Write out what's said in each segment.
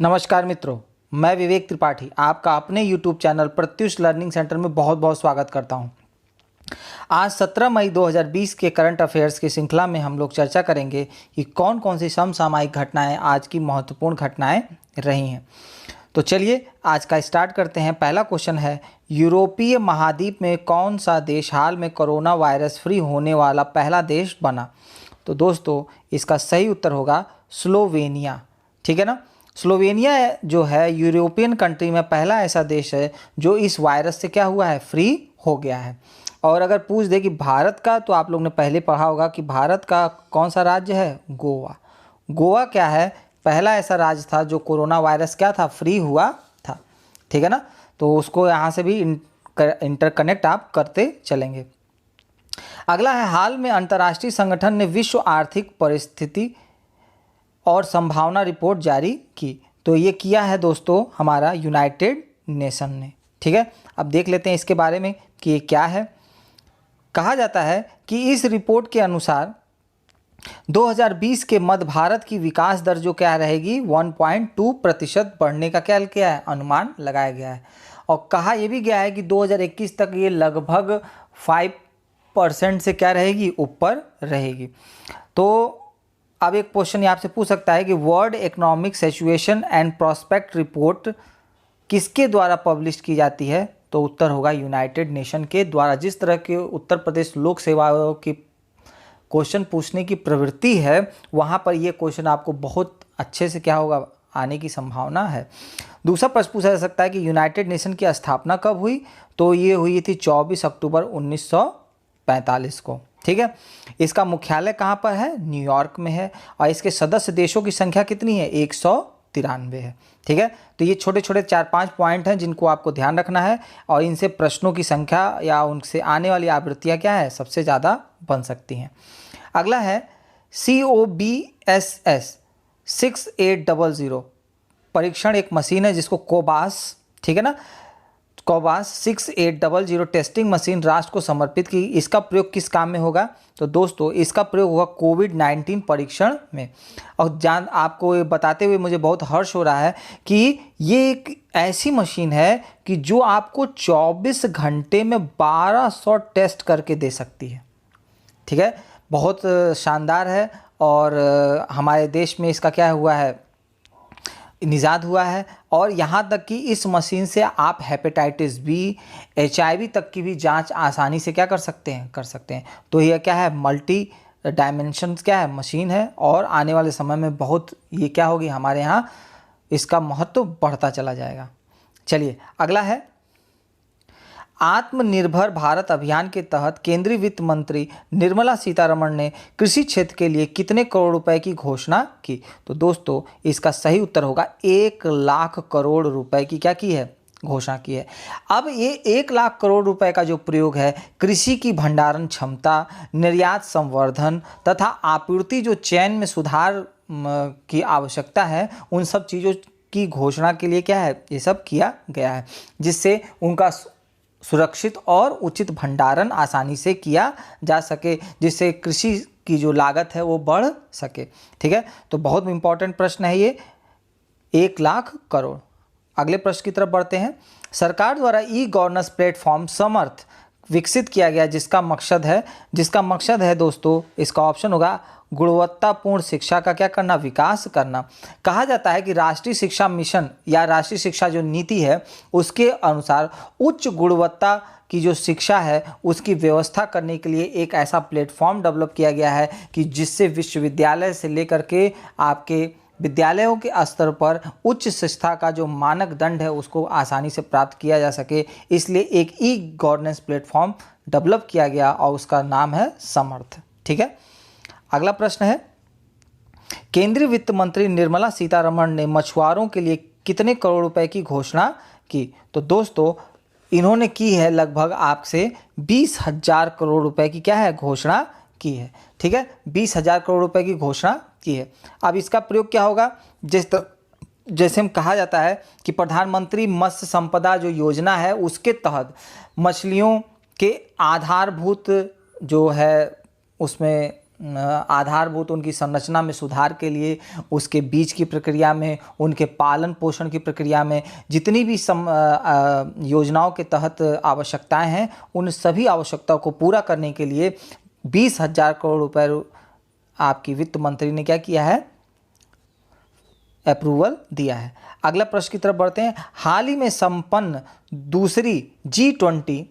नमस्कार मित्रों, मैं विवेक त्रिपाठी आपका अपने YouTube channel Pratyush learning centre में बहुत बहुत स्वागत करता हूं। आज 17 मई 2020 के करंट अफेयर्स की श्रृंखला में हम लोग चर्चा करेंगे कि कौन कौन सी समसामयिक घटनाएं आज की महत्वपूर्ण घटनाएं रही हैं। तो चलिए आज का स्टार्ट करते हैं। पहला क्वेश्चन है, यूरोपीय महाद्वीप में कौन सा देश हाल में कोरोना वायरस फ्री होने वाला पहला देश बना? तो दोस्तों इसका सही उत्तर होगा स्लोवेनिया। ठीक है ना। स्लोवेनिया जो है यूरोपियन कंट्री में पहला ऐसा देश है जो इस वायरस से क्या हुआ है, फ्री हो गया है। और अगर पूछ दे कि भारत का, तो आप लोग ने पहले पढ़ा होगा कि भारत का कौन सा राज्य है, गोवा। गोवा क्या है, पहला ऐसा राज्य था जो कोरोना वायरस क्या था, फ्री हुआ था। ठीक है ना। तो उसको यहाँ से भी इंटरकनेक्ट आप करते चलेंगे। अगला है, हाल में अंतर्राष्ट्रीय संगठन ने विश्व आर्थिक परिस्थिति और संभावना रिपोर्ट जारी की। तो ये किया है दोस्तों हमारा यूनाइटेड नेशन ने। ठीक है, अब देख लेते हैं इसके बारे में कि ये क्या है। कहा जाता है कि इस रिपोर्ट के अनुसार 2020 के मध्य भारत की विकास दर जो क्या रहेगी, 1.2% बढ़ने का क्या किया है, अनुमान लगाया गया है। और कहा यह भी गया है कि 2021 तक ये लगभग 5% से क्या रहेगी, ऊपर रहेगी। तो अब एक क्वेश्चन ये आपसे पूछ सकता है कि world economic situation and prospect report किसके द्वारा पब्लिश की जाती है? तो उत्तर होगा यूनाइटेड नेशन के द्वारा। जिस तरह के उत्तर प्रदेश लोक सेवा आयोग की क्वेश्चन पूछने की प्रवृत्ति है, वहाँ पर ये क्वेश्चन आपको बहुत अच्छे से क्या होगा, आने की संभावना है। दूसरा प्रश्न पूछा जा सकता है कि यूनाइटेड नेशन की स्थापना कब हुई? तो ये हुई थी 24 अक्टूबर 1945 को। ठीक है। इसका मुख्यालय कहाँ पर है? न्यूयॉर्क में है। और इसके सदस्य देशों की संख्या कितनी है? 193 है। ठीक है। तो ये छोटे छोटे 4-5 पॉइंट हैं जिनको आपको ध्यान रखना है, और इनसे प्रश्नों की संख्या या उनसे आने वाली आवृत्तियाँ क्या है, सबसे ज़्यादा बन सकती हैं। अगला है COBSS 6800 परीक्षण एक मशीन है जिसको कोबास, ठीक है ना, कोबास 6800 टेस्टिंग मशीन राष्ट्र को समर्पित की। इसका प्रयोग किस काम में होगा? तो दोस्तों इसका प्रयोग होगा कोविड-19 परीक्षण में। और आपको ये बताते हुए मुझे बहुत हर्ष हो रहा है कि ये एक ऐसी मशीन है कि जो आपको 24 घंटे में 1200 टेस्ट करके दे सकती है। ठीक है, बहुत शानदार है। और हमारे देश में इसका क्या हुआ है, निजात हुआ है। और यहाँ तक कि इस मशीन से आप हेपेटाइटिस बी, HIV तक की भी जांच आसानी से क्या कर सकते हैं। तो यह क्या है, मल्टी डायमेंशंस क्या है, मशीन है। और आने वाले समय में बहुत ये क्या होगी, हमारे यहाँ इसका महत्व बढ़ता चला जाएगा। चलिए अगला है, आत्मनिर्भर भारत अभियान के तहत केंद्रीय वित्त मंत्री निर्मला सीतारमण ने कृषि क्षेत्र के लिए कितने करोड़ रुपए की घोषणा की? तो दोस्तों इसका सही उत्तर होगा 1 लाख करोड़ रुपए की क्या की है, घोषणा की है। अब ये 1 लाख करोड़ रुपए का जो प्रयोग है, कृषि की भंडारण क्षमता, निर्यात संवर्धन तथा आपूर्ति जो चैन में सुधार की आवश्यकता है, उन सब चीज़ों की घोषणा के लिए क्या है, ये सब किया गया है, जिससे उनका सुरक्षित और उचित भंडारण आसानी से किया जा सके, जिससे कृषि की जो लागत है वो बढ़ सके। ठीक है, तो बहुत इंपॉर्टेंट प्रश्न है ये, 1 लाख करोड़। अगले प्रश्न की तरफ बढ़ते हैं। सरकार द्वारा ई-गवर्नेंस प्लेटफॉर्म समर्थ विकसित किया गया, जिसका मकसद है दोस्तों, इसका ऑप्शन होगा गुणवत्तापूर्ण शिक्षा का क्या करना, विकास करना। कहा जाता है कि राष्ट्रीय शिक्षा मिशन या राष्ट्रीय शिक्षा जो नीति है, उसके अनुसार उच्च गुणवत्ता की जो शिक्षा है उसकी व्यवस्था करने के लिए एक ऐसा प्लेटफॉर्म डेवलप किया गया है कि जिससे विश्वविद्यालय से लेकर के आपके विद्यालयों के स्तर पर उच्च शिक्षा का जो मानक दंड है उसको आसानी से प्राप्त किया जा सके। इसलिए एक ई-गवर्नेंस प्लेटफॉर्म डेवलप किया गया और उसका नाम है समर्थ। ठीक है। अगला प्रश्न है, केंद्रीय वित्त मंत्री निर्मला सीतारमण ने मछुआरों के लिए कितने करोड़ रुपए की घोषणा की? तो दोस्तों इन्होंने की है लगभग आपसे 20,000 करोड़ रुपए की क्या है, घोषणा की है। ठीक है, 20,000 करोड़ रुपए की घोषणा की है। अब इसका प्रयोग क्या होगा, जैसे हम कहा जाता है कि प्रधानमंत्री मत्स्य संपदा जो योजना है उसके तहत मछलियों के आधारभूत जो है उसमें आधारभूत उनकी संरचना में सुधार के लिए, उसके बीज की प्रक्रिया में, उनके पालन पोषण की प्रक्रिया में जितनी भी योजनाओं के तहत आवश्यकताएं हैं, उन सभी आवश्यकताओं को पूरा करने के लिए 20,000 करोड़ रुपए आपकी वित्त मंत्री ने क्या किया है, अप्रूवल दिया है। अगला प्रश्न की तरफ बढ़ते हैं। हाल ही में संपन्न दूसरी G20,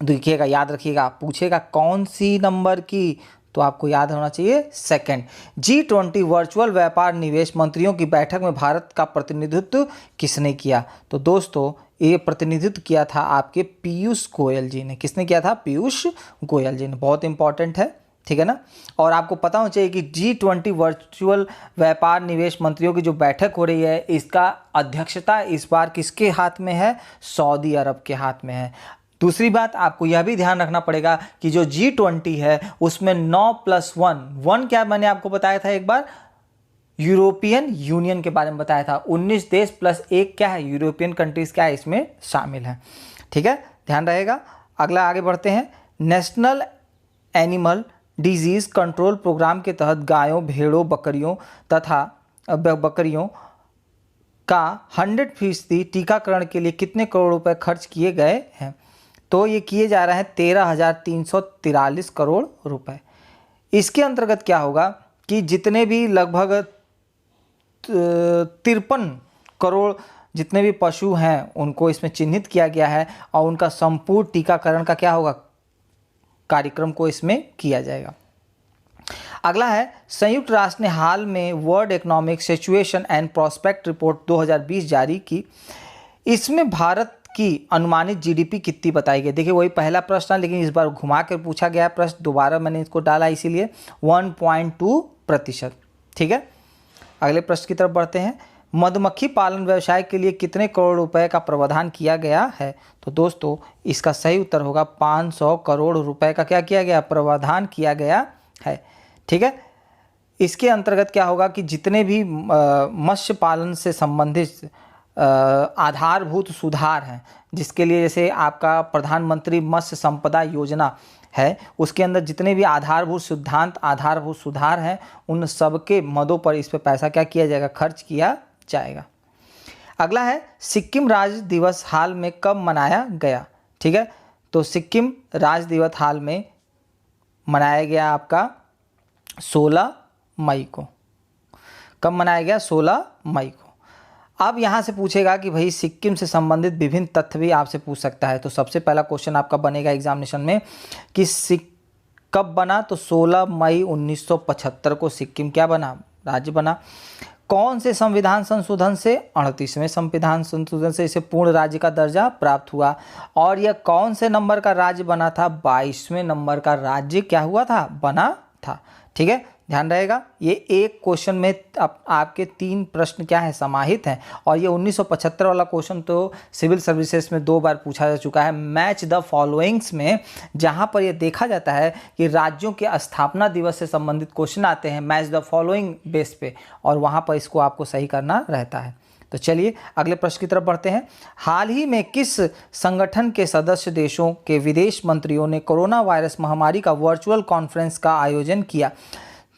देखिएगा, याद रखिएगा, पूछेगा कौन सी नंबर की, तो आपको याद होना चाहिए सेकंड। G20 वर्चुअल व्यापार निवेश मंत्रियों की बैठक में भारत का प्रतिनिधित्व किसने किया? तो दोस्तों ये प्रतिनिधित्व किया था आपके पीयूष गोयल जी ने। किसने किया था? पीयूष गोयल जी ने। बहुत इंपॉर्टेंट है, ठीक है ना। और आपको पता होना चाहिए कि G20 वर्चुअल व्यापार निवेश मंत्रियों की जो बैठक हो रही है, इसका अध्यक्षता इस बार किसके हाथ में है? सऊदी अरब के हाथ में है। दूसरी बात आपको यह भी ध्यान रखना पड़ेगा कि जो G20 है उसमें 9+1 क्या मैंने आपको बताया था एक बार, यूरोपियन यूनियन के बारे में बताया था। 19 देश प्लस 1 क्या है, यूरोपियन कंट्रीज क्या है, इसमें शामिल है, ठीक है, ध्यान रहेगा। अगला आगे बढ़ते हैं। National animal disease control programme के तहत गायों, भेड़ों, बकरियों का 100% टीकाकरण के लिए कितने करोड़ रुपए खर्च किए गए हैं? तो ये किए जा रहे हैं 13,343 करोड़ रुपए। इसके अंतर्गत क्या होगा कि जितने भी लगभग 53 करोड़ जितने भी पशु हैं उनको इसमें चिन्हित किया गया है और उनका संपूर्ण टीकाकरण का क्या होगा, कार्यक्रम को इसमें किया जाएगा। अगला है, संयुक्त राष्ट्र ने हाल में world economic situation and prospect report 2020 जारी की। इसमें भारत की अनुमानित जीडीपी कितनी बताई गई? देखिए वही पहला प्रश्न है, लेकिन इस बार घुमा कर पूछा गया प्रश्न, दोबारा मैंने इसको डाला इसीलिए 1.2%, ठीक है। अगले प्रश्न की तरफ बढ़ते हैं। मधुमक्खी पालन व्यवसाय के लिए कितने करोड़ रुपए का प्रावधान किया गया है? तो दोस्तों इसका सही उत्तर होगा 500 करोड़ रुपए का क्या किया गया, प्रावधान किया गया है, ठीक है। इसके अंतर्गत क्या होगा कि जितने भी मत्स्य पालन से संबंधित आधारभूत सुधार हैं, जिसके लिए जैसे आपका प्रधानमंत्री मत्स्य संपदा योजना है, उसके अंदर जितने भी आधारभूत सिद्धांत, आधारभूत सुधार हैं, उन सब के मदों पर इस पे पैसा क्या किया जाएगा, खर्च किया जाएगा। अगला है, सिक्किम राज्य दिवस हाल में कब मनाया गया? ठीक है, तो सिक्किम राज्य दिवस हाल में मनाया गया आपका 16 मई को। कब मनाया गया? 16 मई को। अब यहाँ से पूछेगा कि भाई सिक्किम से संबंधित विभिन्न तथ्य भी आपसे पूछ सकता है। तो सबसे पहला क्वेश्चन आपका बनेगा एग्जामिनेशन में कि कब बना? तो 16 मई 1975 को सिक्किम क्या बना? राज्य बना। कौन से संविधान संशोधन से? 38वें संविधान संशोधन से इसे पूर्ण राज्य का दर्जा प्राप्त हुआ। और यह कौन से नंबर का राज्य बना था? 22वें नंबर का राज्य क्या हुआ था? बना था। ठीक है, ध्यान रहेगा। ये एक क्वेश्चन में आपके 3 प्रश्न क्या है, समाहित हैं। और ये 1975 वाला क्वेश्चन तो सिविल सर्विसेज में 2 बार पूछा जा चुका है, मैच द फॉलोइंग्स में, जहां पर ये देखा जाता है कि राज्यों के स्थापना दिवस से संबंधित क्वेश्चन आते हैं मैच द फॉलोइंग बेस पे, और वहां पर इसको आपको सही करना रहता है। तो चलिए अगले प्रश्न की तरफ बढ़ते हैं। हाल ही में किस संगठन के सदस्य देशों के विदेश मंत्रियों ने कोरोना वायरस महामारी का वर्चुअल कॉन्फ्रेंस का आयोजन किया?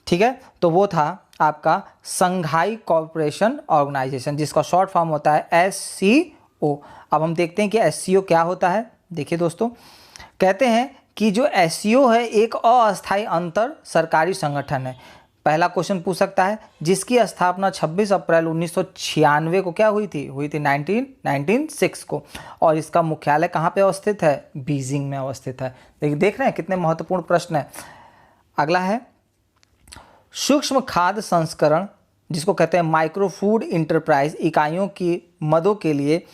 ठीक है, तो वो था आपका संघाई कोऑपरेशन ऑर्गेनाइजेशन, जिसका शॉर्ट फॉर्म होता है SCO। अब हम देखते हैं कि SCO क्या होता है। देखिए दोस्तों, कहते हैं कि जो SCO है एक अस्थायी अंतर सरकारी संगठन है। पहला क्वेश्चन पूछ सकता है जिसकी स्थापना 26 अप्रैल 1996 को क्या हुई थी? 1996 को। और इसका मुख्यालय कहाँ पे अवस्थित है? बीजिंग में अवस्थित है। देख रहे हैं कितने महत्वपूर्ण प्रश्न है। अगला है, सूक्ष्म खाद्य संस्करण जिसको कहते हैं माइक्रो फूड इंटरप्राइज इकाइयों की मदों के लिए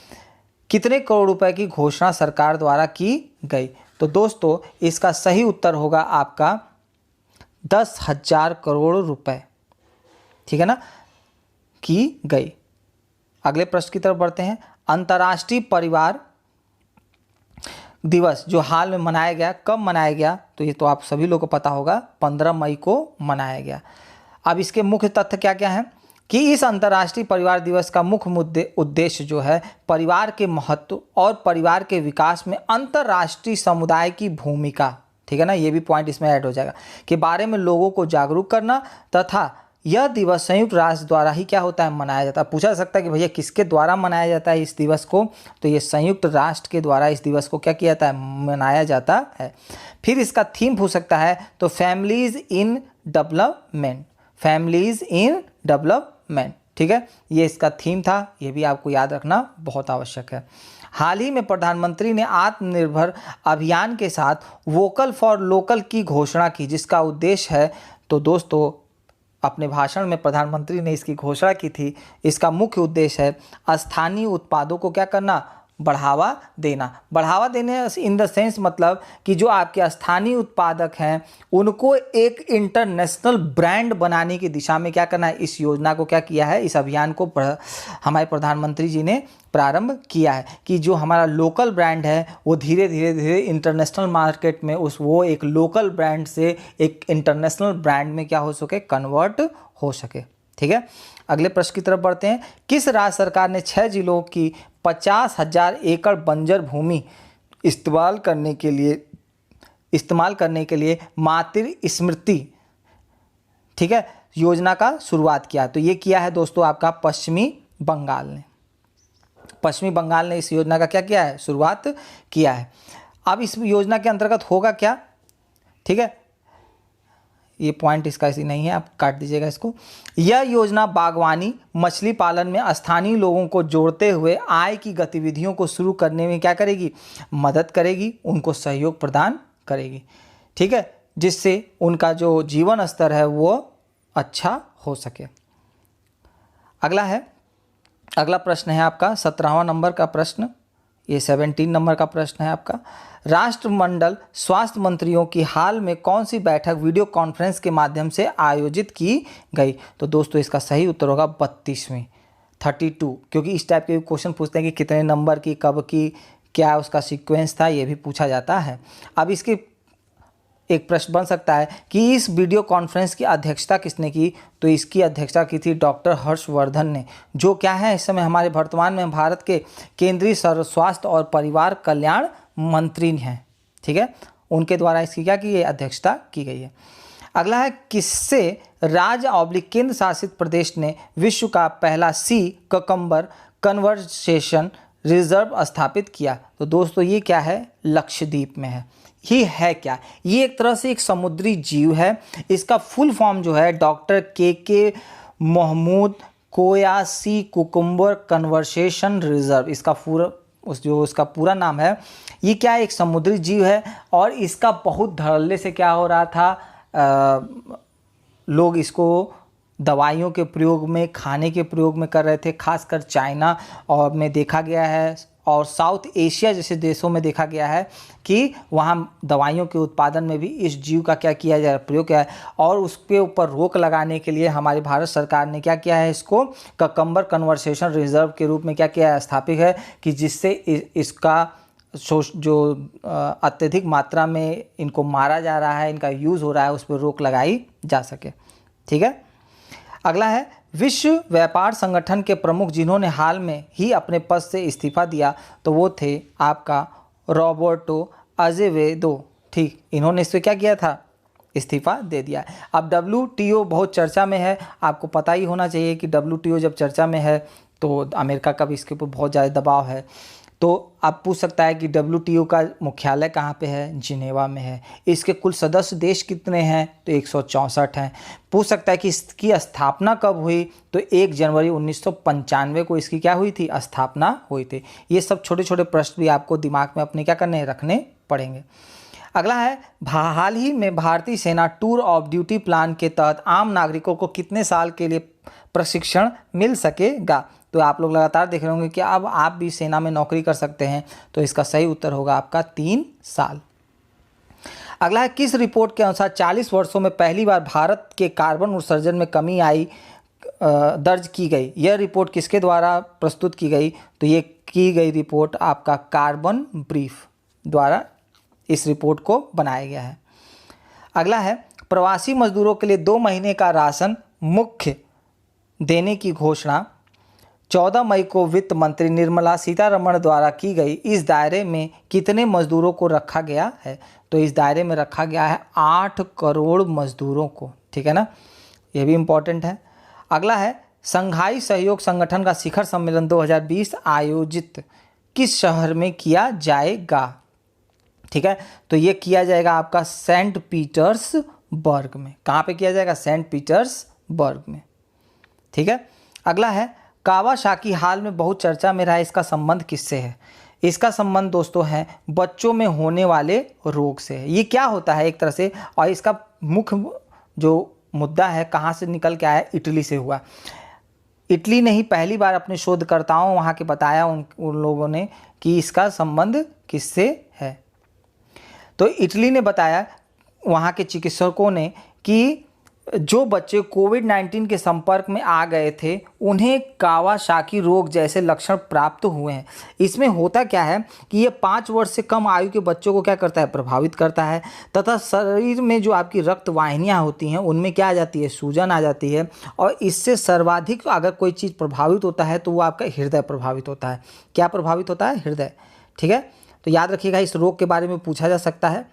कितने करोड़ रुपए की घोषणा सरकार द्वारा की गई? तो दोस्तों इसका सही उत्तर होगा आपका 10,000 करोड़ रुपए, ठीक है ना, की गई। अगले प्रश्न की तरफ बढ़ते हैं। अंतर्राष्ट्रीय परिवार दिवस जो हाल में मनाया गया, कब मनाया गया? तो ये तो आप सभी लोगों को पता होगा, 15 मई को मनाया गया। अब इसके मुख्य तथ्य क्या क्या हैं कि इस अंतर्राष्ट्रीय परिवार दिवस का मुख्य उद्देश्य जो है परिवार के महत्व और परिवार के विकास में अंतर्राष्ट्रीय समुदाय की भूमिका, ठीक है ना, ये भी पॉइंट इसमें ऐड हो जाएगा, के बारे में लोगों को जागरूक करना तथा यह दिवस संयुक्त राष्ट्र द्वारा ही क्या होता है, मनाया जाता है। पूछा जा सकता है कि भैया किसके द्वारा मनाया जाता है इस दिवस को, तो ये संयुक्त राष्ट्र के द्वारा इस दिवस को क्या किया जाता है, मनाया जाता है। फिर इसका थीम पूछ सकता है तो families in development, families in development, ठीक है, ये इसका थीम था, ये भी आपको याद रखना बहुत आवश्यक है। हाल ही में प्रधानमंत्री ने आत्मनिर्भर अभियान के साथ वोकल फॉर लोकल की घोषणा की, जिसका उद्देश्य है, तो दोस्तों अपने भाषण में प्रधानमंत्री ने इसकी घोषणा की थी, इसका मुख्य उद्देश्य है स्थानीय उत्पादों को क्या करना, बढ़ावा देना। बढ़ावा देने इन द सेंस मतलब कि जो आपके स्थानीय उत्पादक हैं उनको एक इंटरनेशनल ब्रांड बनाने की दिशा में क्या करना है, इस योजना को क्या किया है, इस अभियान को हमारे प्रधानमंत्री जी ने प्रारंभ किया है कि जो हमारा लोकल ब्रांड है वो धीरे धीरे इंटरनेशनल मार्केट में वो एक लोकल ब्रांड से एक इंटरनेशनल ब्रांड में क्या हो सके, कन्वर्ट हो सके। ठीक है, अगले प्रश्न की तरफ बढ़ते हैं। किस राज्य सरकार ने 6 जिलों की 50,000 एकड़ बंजर भूमि इस्तेमाल करने के लिए मातृ स्मृति, ठीक है, योजना का शुरुआत किया? तो ये किया है दोस्तों आपका पश्चिमी बंगाल ने। पश्चिमी बंगाल ने इस योजना का क्या किया है, शुरुआत किया है। अब इस योजना के अंतर्गत होगा क्या, ठीक है, ये पॉइंट इसका ऐसी नहीं है, आप काट दीजिएगा इसको। यह योजना बागवानी, मछली पालन में स्थानीय लोगों को जोड़ते हुए आय की गतिविधियों को शुरू करने में क्या करेगी, मदद करेगी, उनको सहयोग प्रदान करेगी, ठीक है, जिससे उनका जो जीवन स्तर है वो अच्छा हो सके। अगला प्रश्न है आपका 17वां नंबर का प्रश्न, ये 17 नंबर का प्रश्न है आपका। राष्ट्रमंडल स्वास्थ्य मंत्रियों की हाल में कौन सी बैठक वीडियो कॉन्फ्रेंस के माध्यम से आयोजित की गई? तो दोस्तों इसका सही उत्तर होगा 32वीं, 32, क्योंकि इस टाइप के क्वेश्चन पूछते हैं कि कितने नंबर की, कब की, क्या उसका सीक्वेंस था, ये भी पूछा जाता है। अब इसकी एक प्रश्न बन सकता है कि इस वीडियो कॉन्फ्रेंस की अध्यक्षता किसने की? तो इसकी अध्यक्षता की थी डॉक्टर हर्षवर्धन ने, जो क्या है इस समय हमारे वर्तमान में भारत के केंद्रीय स्वास्थ्य और परिवार कल्याण मंत्री हैं, ठीक है, उनके द्वारा इसकी क्या की, अध्यक्षता की गई है। अगला है किससे राज्य केंद्र शासित प्रदेश ने विश्व का पहला सी ककम्बर कन्वर्सेशन रिजर्व स्थापित किया? तो दोस्तों ये क्या है, लक्षद्वीप में है। ये है क्या, ये एक तरह से एक समुद्री जीव है। इसका फुल फॉर्म जो है डॉक्टर के महमूद कोया सी कुकुम्बर कन्वर्सेशन रिजर्व, इसका पूरा नाम है। ये क्या है, एक समुद्री जीव है और इसका बहुत धड़ल्ले से क्या हो रहा था, लोग इसको दवाइयों के प्रयोग में, खाने के प्रयोग में कर रहे थे, खासकर चाइना और में देखा गया है और साउथ एशिया जैसे देशों में देखा गया है कि वहाँ दवाइयों के उत्पादन में भी इस जीव का क्या किया जा रहा है, प्रयोग किया है। और उसके ऊपर रोक लगाने के लिए हमारी भारत सरकार ने क्या किया है, इसको ककम्बर कन्वर्सेशन रिजर्व के रूप में क्या किया है, स्थापित है, कि जिससे इसका जो अत्यधिक मात्रा में इनको मारा जा रहा है, इनका यूज़ हो रहा है, उस पर रोक लगाई जा सके। ठीक है, अगला है विश्व व्यापार संगठन के प्रमुख जिन्होंने हाल में ही अपने पद से इस्तीफा दिया, तो वो थे आपका रॉबर्टो अजेवेदो, ठीक, इन्होंने इससे क्या किया था, इस्तीफा दे दिया। अब WTO बहुत चर्चा में है, आपको पता ही होना चाहिए कि WTO जब चर्चा में है तो अमेरिका का भी इसके ऊपर बहुत ज़्यादा दबाव है। तो आप पूछ सकता है कि WTO का मुख्यालय कहाँ पे है, जिनेवा में है। इसके कुल सदस्य देश कितने हैं, तो 164 हैं। पूछ सकता है कि इसकी स्थापना कब हुई, तो 1 जनवरी 1995 को इसकी क्या हुई थी, स्थापना हुई थी। ये सब छोटे छोटे प्रश्न भी आपको दिमाग में अपने क्या करने, रखने पड़ेंगे। अगला है हाल ही में भारतीय सेना टूर ऑफ ड्यूटी प्लान के तहत आम नागरिकों को कितने साल के लिए प्रशिक्षण मिल सकेगा? तो आप लोग लगातार देख रहे होंगे कि अब आप भी सेना में नौकरी कर सकते हैं, तो इसका सही उत्तर होगा आपका 3 साल। अगला है किस रिपोर्ट के अनुसार 40 वर्षों में पहली बार भारत के कार्बन उत्सर्जन में कमी दर्ज की गई? यह रिपोर्ट किसके द्वारा प्रस्तुत की गई? तो ये की गई रिपोर्ट आपका कार्बन ब्रीफ द्वारा इस रिपोर्ट को बनाया गया है। अगला है प्रवासी मजदूरों के लिए 2 महीने का राशन मुख्य देने की घोषणा 14 मई को वित्त मंत्री निर्मला सीतारमण द्वारा की गई इस दायरे में कितने मजदूरों को रखा गया है? तो इस दायरे में रखा गया है 8 करोड़ मजदूरों को, ठीक है ना, ये भी इम्पोर्टेंट है। अगला है संघाई सहयोग संगठन का शिखर सम्मेलन 2020 आयोजित किस शहर में किया जाएगा? ठीक है, तो ये किया जाएगा आपका सेंट पीटर्सबर्ग में। कहाँ पे किया जाएगा? सेंट पीटर्सबर्ग में, ठीक है। अगला है कावासाकी हाल में बहुत चर्चा में रहा, इसका संबंध किससे है? इसका संबंध दोस्तों है बच्चों में होने वाले रोग से है। ये क्या होता है एक तरह से, और इसका मुख्य जो मुद्दा है कहाँ से निकल के आया? इटली से हुआ। इटली ने ही पहली बार अपने शोधकर्ताओं वहाँ के बताया उन लोगों ने कि इसका संबंध किससे है। तो इटली ने बताया वहाँ के चिकित्सकों ने कि जो बच्चे कोविड-19 के संपर्क में आ गए थे उन्हें कावासाकी रोग जैसे लक्षण प्राप्त हुए हैं। इसमें होता क्या है कि ये 5 वर्ष से कम आयु के बच्चों को क्या करता है? प्रभावित करता है, तथा शरीर में जो आपकी रक्त वाहिनियाँ होती हैं उनमें क्या आ जाती है? सूजन आ जाती है, और इससे सर्वाधिक अगर कोई चीज़ प्रभावित होता है तो वो आपका हृदय प्रभावित होता है। क्या प्रभावित होता है? हृदय, ठीक है। तो याद रखिएगा, इस रोग के बारे में पूछा जा सकता है।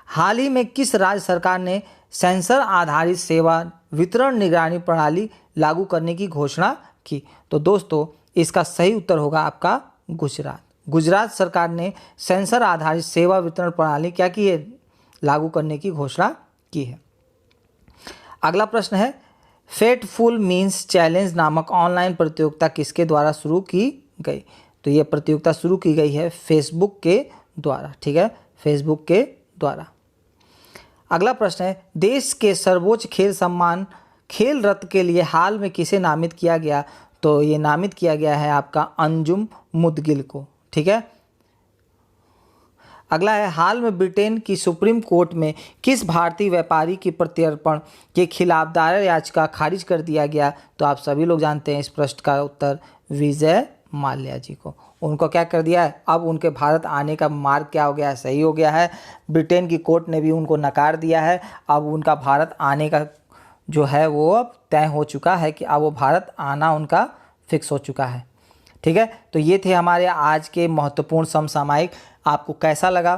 हाल ही में किस राज्य सरकार ने सेंसर आधारित सेवा वितरण निगरानी प्रणाली लागू करने की घोषणा की? तो दोस्तों इसका सही उत्तर होगा आपका गुजरात। गुजरात सरकार ने सेंसर आधारित सेवा वितरण प्रणाली क्या की है? लागू करने की घोषणा की है। अगला प्रश्न है फेटफुल मीन्स चैलेंज नामक ऑनलाइन प्रतियोगिता किसके द्वारा शुरू की गई? तो ये प्रतियोगिता शुरू की गई है फेसबुक के द्वारा, ठीक है, फेसबुक के द्वारा। अगला प्रश्न है देश के सर्वोच्च खेल सम्मान खेल रत्न के लिए हाल में किसे नामित किया गया? तो ये नामित किया गया है आपका अंजुम मुदगिल को, ठीक है। अगला है हाल में ब्रिटेन की सुप्रीम कोर्ट में किस भारतीय व्यापारी की प्रत्यर्पण के खिलाफ दायर याचिका खारिज कर दिया गया? तो आप सभी लोग जानते हैं इस प्रश्न का उत्तर विजय माल्या जी को। उनको क्या कर दिया है? अब उनके भारत आने का मार्ग क्या हो गया है? सही हो गया है। ब्रिटेन की कोर्ट ने भी उनको नकार दिया है। अब उनका भारत आने का जो है वो अब तय हो चुका है कि अब वो भारत आना उनका फिक्स हो चुका है, ठीक है। तो ये थे हमारे आज के महत्वपूर्ण समसामयिक। आपको कैसा लगा